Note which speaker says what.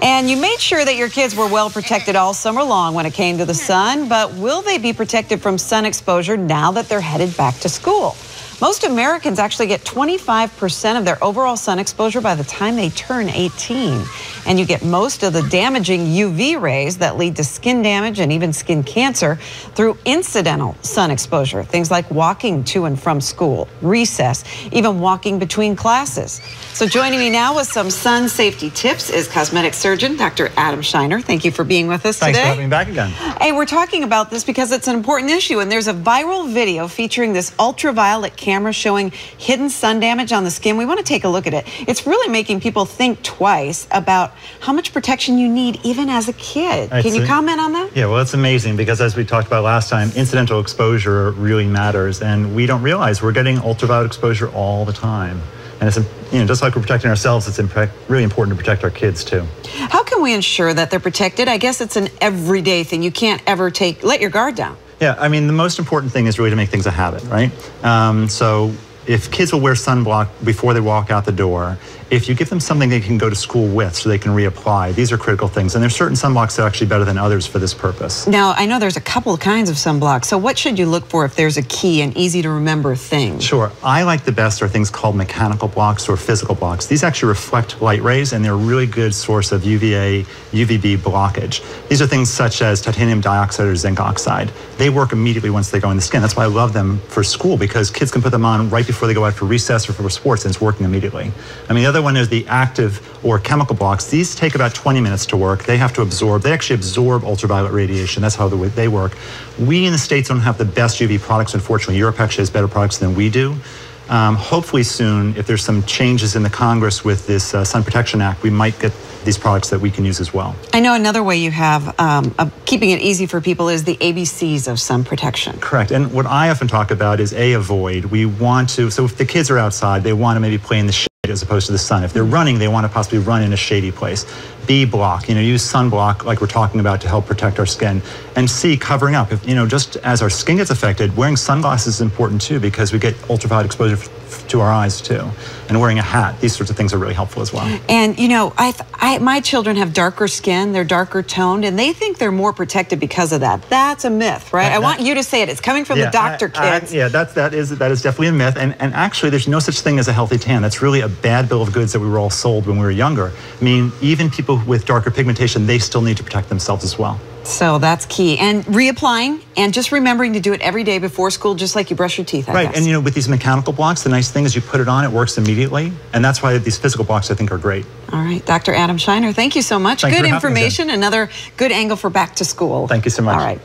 Speaker 1: And you made sure that your kids were well protected all summer long when it came to the sun, but will they be protected from sun exposure now that they're headed back to school? Most Americans actually get 25% of their overall sun exposure by the time they turn 18. And you get most of the damaging UV rays that lead to skin damage and even skin cancer through incidental sun exposure. Things like walking to and from school, recess, even walking between classes. So joining me now with some sun safety tips is cosmetic surgeon Dr. Adam Scheiner. Thank you for being with us today.
Speaker 2: Thanks for having me back again.
Speaker 1: Hey, we're talking about this because it's an important issue, and there's a viral video featuring this ultraviolet camera showing hidden sun damage on the skin. We want to take a look at it. It's really making people think twice about how much protection you need even as a kid. Can you comment on that?
Speaker 2: Yeah, well, it's amazing because as we talked about last time, incidental exposure really matters, and we don't realize we're getting ultraviolet exposure all the time. And it's, just like we're protecting ourselves, it's really important to protect our kids too.
Speaker 1: How can we ensure that they're protected? I guess it's an everyday thing. You can't ever let your guard down.
Speaker 2: Yeah, I mean, the most important thing is really to make things a habit, right? So if kids will wear sunblock before they walk out the door, if you give them something they can go to school with so they can reapply, these are critical things. And there's certain sunblocks that are actually better than others for this purpose.
Speaker 1: Now, I know there's a couple of kinds of sunblocks. So what should you look for if there's a key and easy to remember thing?
Speaker 2: Sure. I like the best are things called mechanical blocks or physical blocks. These actually reflect light rays, and they're a really good source of UVA, UVB blockage. These are things such as titanium dioxide or zinc oxide. They work immediately once they go in the skin. That's why I love them for school, because kids can put them on right before they go out for recess or for sports, and it's working immediately. I mean, the other one is the active or chemical blocks. These take about 20 minutes to work. They have to absorb, they actually absorb ultraviolet radiation. That's how they work. We in the States don't have the best UV products, unfortunately. Europe actually has better products than we do. Hopefully soon, if there's some changes in the Congress with this Sun Protection Act, we might get these products that we can use as well.
Speaker 1: I know another way you have keeping it easy for people is the ABCs of sun protection.
Speaker 2: Correct. And what I often talk about is avoid. We want to, so if the kids are outside, they want to maybe play in the shade as opposed to the sun. If they're running, they want to possibly run in a shady place. B, block, use sunblock like we're talking about to help protect our skin. And C, covering up. If, just as our skin gets affected, wearing sunglasses is important too, because we get ultraviolet exposure to our eyes too. And wearing a hat, these sorts of things are really helpful as well.
Speaker 1: And my children have darker skin, they're darker toned, and they think they're more protected because of that. That's a myth, right? I want you to say it. It's coming from the doctor, kids.
Speaker 2: Yeah, that is definitely a myth. And actually, there's no such thing as a healthy tan. That's really a bad bill of goods that we were all sold when we were younger. I mean, even people with darker pigmentation, they still need to protect themselves as well.
Speaker 1: So that's key. And reapplying and just remembering to do it every day before school, just like you brush your teeth, I guess.
Speaker 2: Right, and with these mechanical blocks, the nice thing is you put it on, it works immediately. And that's why these physical blocks, I think, are great.
Speaker 1: All right, Dr. Adam Scheiner, thank you so much. Good information, another good angle for back to school.
Speaker 2: Thank you so much.
Speaker 1: All right.